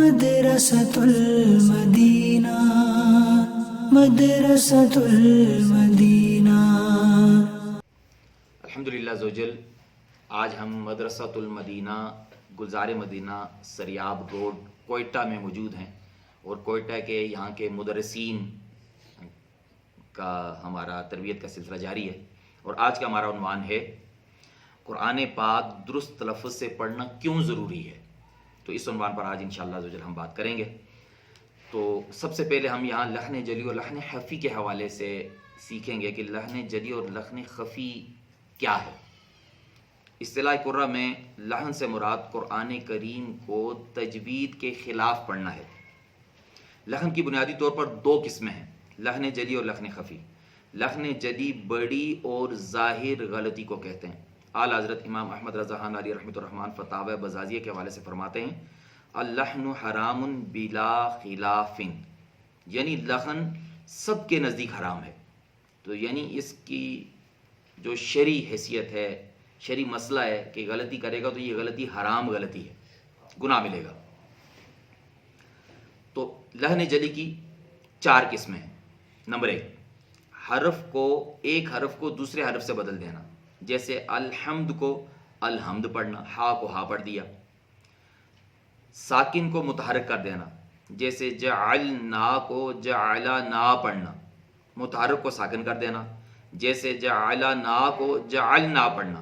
مدرسۃ المدینہ مدرسۃ المدینہ۔ الحمدللہ زوجل، آج ہم مدرسۃ المدینہ گلزار مدینہ سریاب روڈ کوئٹہ میں موجود ہیں، اور کوئٹہ کے یہاں کے مدرسین کا ہمارا تربیت کا سلسلہ جاری ہے، اور آج کا ہمارا عنوان ہے قرآن پاک درست تلفظ سے پڑھنا کیوں ضروری ہے۔ تو اس عنوان پر آج انشاءاللہ زوجل ہم بات کریں گے۔ تو سب سے پہلے ہم یہاں لحن جلی اور لحن خفی کے حوالے سے سیکھیں گے کہ لحن جلی اور لحن خفی کیا ہے۔ اصطلاح قرآن میں لحن سے مراد قرآن کریم کو تجوید کے خلاف پڑھنا ہے۔ لحن کی بنیادی طور پر دو قسمیں ہیں، لحن جلی اور لحن خفی۔ لحن جلی بڑی اور ظاہر غلطی کو کہتے ہیں۔ اعلی حضرت امام احمد رضا خان علیہ رحمۃ الرحمن فتاوی بزازیہ کے حوالے سے فرماتے ہیں اللحن حرام بلا خلاف، یعنی لحن سب کے نزدیک حرام ہے۔ تو یعنی اس کی جو شرعی حیثیت ہے، شرعی مسئلہ ہے کہ غلطی کرے گا تو یہ غلطی حرام غلطی ہے، گناہ ملے گا۔ تو لحن جلی کی چار قسمیں ہیں۔ نمبر 1، ایک حرف کو دوسرے حرف سے بدل دینا، جیسے الحمد کو الحمد پڑھنا، ہا کو ہا پڑھ دیا۔ ساکن کو متحرک کر دینا، جیسے جعلنا کو جعلنا پڑھنا، متحرک کو ساکن کر دینا، جیسے جعلنا کو جعلنا پڑھنا۔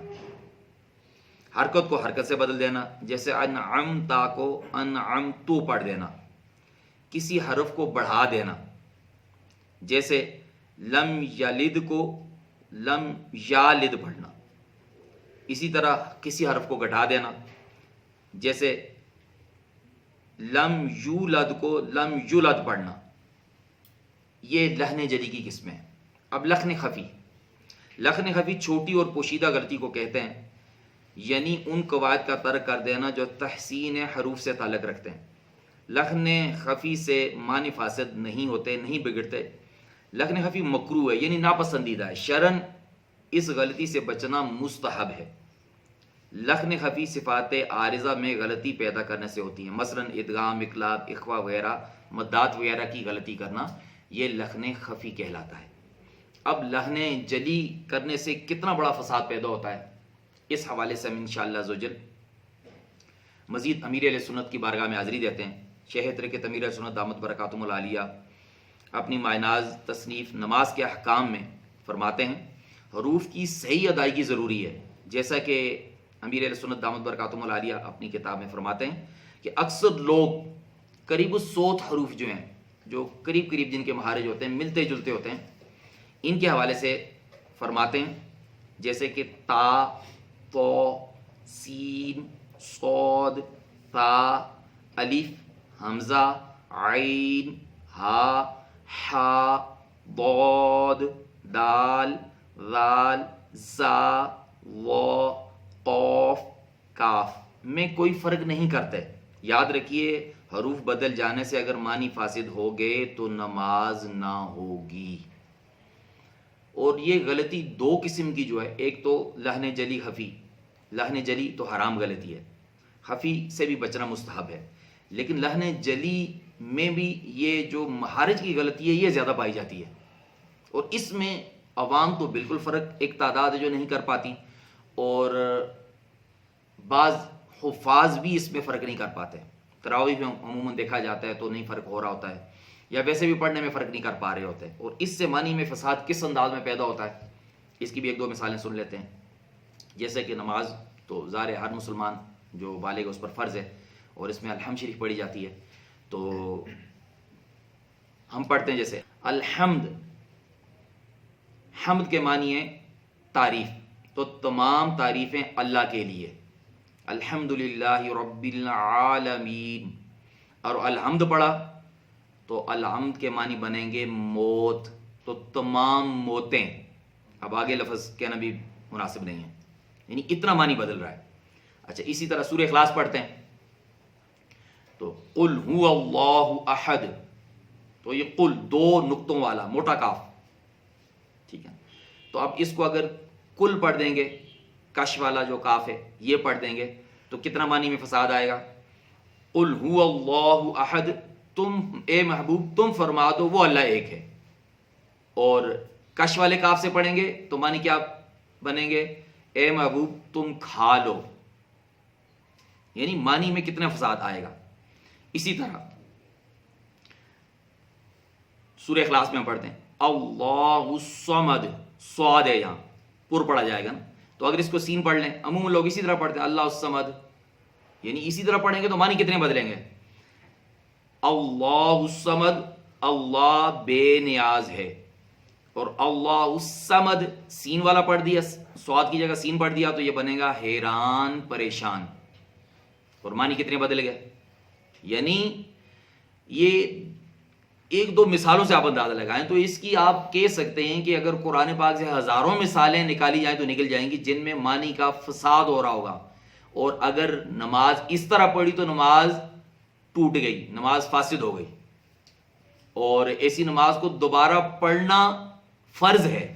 حرکت کو حرکت سے بدل دینا، جیسے انعمتا کو انعمتو پڑھ دینا۔ کسی حرف کو بڑھا دینا، جیسے لم یلد کو لم یالد پڑھنا۔ اسی طرح کسی حرف کو گھٹا دینا، جیسے لم یولد کو لم یولد پڑھنا۔ یہ لحن جلی کی قسمیں ہیں۔ اب لحن خفی، لحن خفی چھوٹی اور پوشیدہ غلطی کو کہتے ہیں، یعنی ان قواعد کا ترک کر دینا جو تحسین حروف سے تعلق رکھتے ہیں۔ لحن خفی سے معنی فاسد نہیں ہوتے، نہیں بگڑتے۔ لحن خفی مکروہ ہے، یعنی ناپسندیدہ ہے، شرعاً اس غلطی سے بچنا مستحب ہے۔ لحن خفی صفات عارضہ میں غلطی پیدا کرنے سے ہوتی ہیں، مثلا ادغام، اقلاب، اخفا وغیرہ، مدات وغیرہ کی غلطی کرنا، یہ لحن خفی کہلاتا ہے۔ اب لحن جلی کرنے سے کتنا بڑا فساد پیدا ہوتا ہے، اس حوالے سے ہم انشاءاللہ عزوجل مزید امیر علیہ سنت کی بارگاہ میں حاضری دیتے ہیں۔ شیخ طریقت امیر علیہ سنت دامت برکاتہم العالیہ اپنی مائناز تصنیف نماز کے احکام میں فرماتے ہیں حروف کی صحیح ادائیگی ضروری ہے، جیسا کہ امیر علیہ سنت دامت برکاتہم العالیہ اپنی کتاب میں فرماتے ہیں کہ اکثر لوگ قریب الصوت حروف جو ہیں، جو قریب جن کے مخارج ہوتے ہیں، ملتے جلتے ہوتے ہیں، ان کے حوالے سے فرماتے ہیں، جیسے کہ تا، تو، سین، صاد، تا، الف، حمزہ، عین، ہا، حا، ضاد، دال، ذال، زا، و، قاف، کاف میں کوئی فرق نہیں کرتے۔ یاد رکھیے حروف بدل جانے سے اگر معنی فاسد ہو گئے تو نماز نہ ہوگی۔ اور یہ غلطی دو قسم کی جو ہے، ایک تو لحن جلی خفی، لحن جلی تو حرام غلطی ہے، خفی سے بھی بچنا مستحب ہے، لیکن لحن جلی میں بھی یہ جو مخارج کی غلطی ہے یہ زیادہ پائی جاتی ہے، اور اس میں عوام تو بالکل فرق، ایک تعداد ہے جو نہیں کر پاتی، اور بعض حفاظ بھی اس میں فرق نہیں کر پاتے۔ تراویح میں عموماً دیکھا جاتا ہے تو نہیں فرق ہو رہا ہوتا ہے، یا ویسے بھی پڑھنے میں فرق نہیں کر پا رہے ہوتے، اور اس سے معنی میں فساد کس انداز میں پیدا ہوتا ہے، اس کی بھی ایک دو مثالیں سن لیتے ہیں۔ جیسے کہ نماز تو ظاہر ہے ہر مسلمان جو بالغ اس پر فرض ہے، اور اس میں الحمد شریف پڑھی جاتی ہے، تو ہم پڑھتے ہیں جیسے الحمد، حمد کے معنی ہے تعریف، تو تمام تعریفیں اللہ کے لیے، الحمدللہ رب العالمین۔ اور الحمد پڑھا تو الحمد کے معنی بنیں گے موت، تو تمام موتیں، اب آگے لفظ کہنا بھی مناسب نہیں ہے، یعنی اتنا معنی بدل رہا ہے۔ اچھا، اسی طرح سورہ اخلاص پڑھتے ہیں تو قل هو اللہ احد، تو یہ قل دو نقطوں والا موٹا کاف، ٹھیک ہے، تو اب اس کو اگر کل پڑھ دیں گے، کش والا جو کاف ہے یہ پڑھ دیں گے تو کتنا معنی میں فساد آئے گا؟ قل هو اللہ احد، تم اے محبوب تم فرما دو وہ اللہ ایک ہے. اور کش والے کاف سے پڑھیں گے تو معنی کیا بنیں گے؟ اے محبوب تم کھا لو، یعنی معنی میں کتنا فساد آئے گا. اسی طرح سورہ اخلاص میں ہم پڑھتے ہیں اللہ الصمد، صاد ہے یہاں پر پڑھا جائے گا نا، تو اگر اس کو سین پڑھ لیں، عموماً لوگ اسی طرح پڑھتے ہیں اللہ الصمد، یعنی اسی طرح پڑھیں گے تو معنی کتنے بدلیں گے؟ اللہ الصمد، اللہ بے نیاز ہے، اور اللہ الصمد سین والا پڑھ دیا، سواد کی جگہ سین پڑھ دیا تو یہ بنے گا حیران پریشان، اور معنی کتنے بدل گئے؟ یعنی یہ ایک دو مثالوں سے آپ اندازہ لگائیں تو اس کی آپ کہہ سکتے ہیں کہ اگر قرآن پاک سے ہزاروں مثالیں نکالی جائیں تو نکل جائیں گی جن میں معنی کا فساد ہو رہا ہوگا. اور اگر نماز اس طرح پڑھی تو نماز ٹوٹ گئی، نماز فاسد ہو گئی، اور ایسی نماز کو دوبارہ پڑھنا فرض ہے.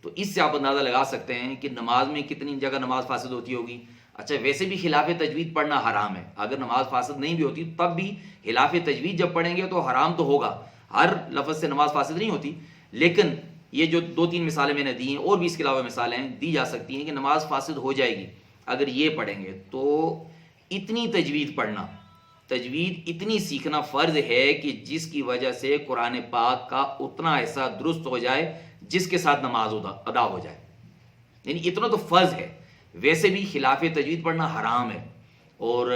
تو اس سے آپ اندازہ لگا سکتے ہیں کہ نماز میں کتنی جگہ نماز فاسد ہوتی ہوگی. اچھا ویسے بھی خلاف تجوید پڑھنا حرام ہے، اگر نماز فاسد نہیں بھی ہوتی تب بھی خلاف تجوید جب پڑھیں گے تو حرام تو ہوگا. ہر لفظ سے نماز فاسد نہیں ہوتی، لیکن یہ جو دو تین مثالیں میں نے دی ہیں اور بھی اس کے علاوہ مثالیں دی جا سکتی ہیں کہ نماز فاسد ہو جائے گی اگر یہ پڑھیں گے. تو اتنی تجوید پڑھنا، تجوید اتنی سیکھنا فرض ہے کہ جس کی وجہ سے قرآن پاک کا اتنا ایسا درست ہو جائے جس کے ساتھ نماز ادا ہو جائے، یعنی اتنا تو فرض ہے. ویسے بھی خلاف تجوید پڑھنا حرام ہے، اور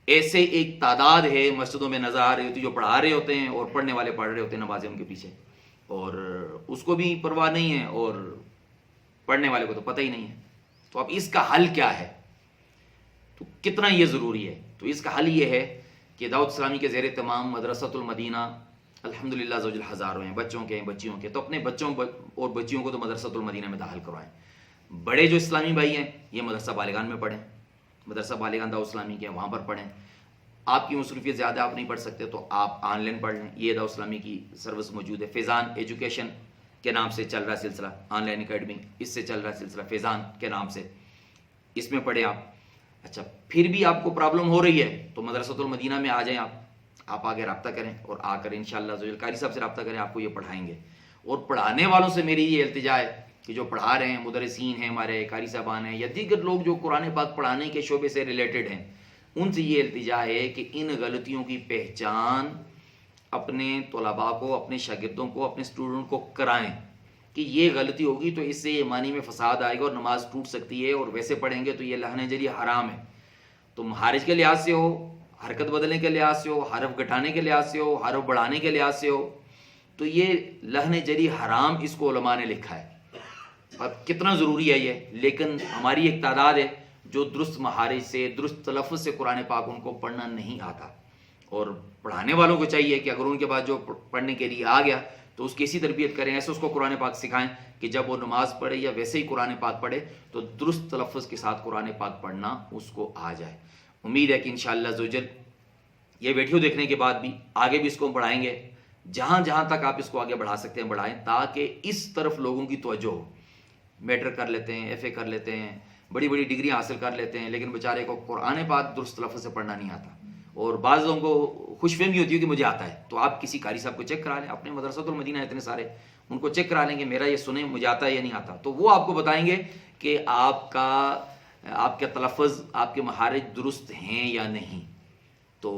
ایسے ایک تعداد ہے مسجدوں میں نظر آ رہی ہوتی جو پڑھا رہے ہوتے ہیں اور پڑھنے والے پڑھ رہے ہوتے ہیں نمازیں ان کے پیچھے، اور اس کو بھی پرواہ نہیں ہے اور پڑھنے والے کو تو پتہ ہی نہیں ہے. تو اب اس کا حل کیا ہے؟ تو کتنا یہ ضروری ہے؟ تو اس کا حل یہ ہے کہ دعوت اسلامی کے زیر اہتمام مدرسۃ المدینہ الحمدللہ زوجل ہزاروں ہیں، بچوں کے ہیں بچیوں کے، تو اپنے بچوں اور بچیوں کو تو مدرسۃ المدینہ میں داخل کروائیں. بڑے جو اسلامی بھائی ہیں یہ مدرسہ بالغان میں پڑھیں، مدرسہ بالغان دعوت اسلامی کے وہاں پر پڑھیں. آپ کی مصروفیت زیادہ آپ نہیں پڑھ سکتے تو آپ آن لائن پڑھ لیں. یہ دعوت اسلامی کی سروس موجود ہے، فیضان ایجوکیشن کے نام سے چل رہا ہے سلسلہ، آن لائن اکیڈمی اس سے چل رہا ہے سلسلہ فیضان کے نام سے، اس میں پڑھیں آپ. اچھا پھر بھی آپ کو پرابلم ہو رہی ہے تو مدرسۃ المدینہ میں آ جائیں، آپ آگے رابطہ کریں اور آ کر انشاءاللہ ذوالجلال قاری صاحب سے رابطہ کریں، آپ کو یہ پڑھائیں گے. اور پڑھانے والوں سے میری یہ التجا ہے کہ جو پڑھا رہے ہیں مدرسین ہیں ہمارے قاری صاحبان ہیں یا دیگر لوگ جو قرآن پاک پڑھانے کے شعبے سے ریلیٹڈ ہیں، ان سے یہ التجا ہے کہ ان غلطیوں کی پہچان اپنے طلباء کو، اپنے شاگردوں کو، اپنے اسٹوڈنٹ کو کرائیں کہ یہ غلطی ہوگی تو اس سے یہ معنی میں فساد آئے گا اور نماز ٹوٹ سکتی ہے، اور ویسے پڑھیں گے تو یہ لہن جری حرام ہے. تو مخارج کے لحاظ سے ہو، حرکت بدلنے کے لحاظ سے ہو، حرف گھٹانے کے لحاظ سے ہو، حرف بڑھانے کے لحاظ سے ہو، تو یہ لہن جری حرام اس کو علماء نے لکھا ہے. اب کتنا ضروری ہے یہ، لیکن ہماری ایک تعداد ہے جو درست مخارج سے، درست تلفظ سے قرآن پاک ان کو پڑھنا نہیں آتا. اور پڑھانے والوں کو چاہیے کہ اگر ان کے بعد جو پڑھنے کے لیے آ گیا تو اس کی ایسی تربیت کریں، ایسے اس کو قرآن پاک سکھائیں کہ جب وہ نماز پڑھے یا ویسے ہی قرآن پاک پڑھے تو درست تلفظ کے ساتھ قرآن پاک پڑھنا اس کو آ جائے. امید ہے کہ انشاءاللہ عزوجل یہ ویڈیو دیکھنے کے بعد بھی آگے بھی اس کو پڑھائیں گے، جہاں جہاں تک آپ اس کو آگے بڑھا سکتے ہیں بڑھائیں، تاکہ اس طرف لوگوں کی توجہ ہو. میٹرک کر لیتے ہیں، ایف اے کر لیتے ہیں، بڑی بڑی ڈگریاں حاصل کر لیتے ہیں، لیکن بیچارے کو قرآن پاک درست لفظ سے پڑھنا نہیں آتا. اور بعض لوگوں کو خوش فہمی ہوتی ہے کہ مجھے آتا ہے، تو آپ کسی قاری صاحب کو چیک کرا لیں، اپنے مدرسۃ المدینہ اتنے سارے ان کو چیک کرا لیں کہ میرا یہ سنیں مجھے آتا ہے یا نہیں آتا، تو وہ آپ کو بتائیں گے کہ آپ کا تلفظ، آپ کے مخارج درست ہیں یا نہیں. تو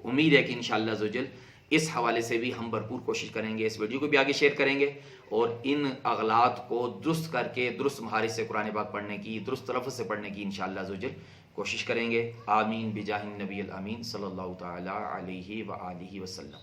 امید ہے کہ انشاءاللہ عزوجل اس حوالے سے بھی ہم بھرپور کوشش کریں گے، اس ویڈیو کو بھی آگے شیئر کریں گے اور ان اغلاط کو درست کر کے درست مخارج سے قرآن پاک پڑھنے کی، درست تلفظ سے پڑھنے کی انشاءاللہ عزوجل کوشش کریں گے. آمین بجاہ النبی الامین صلی اللہ تعالی علیہ وآلہ وسلم.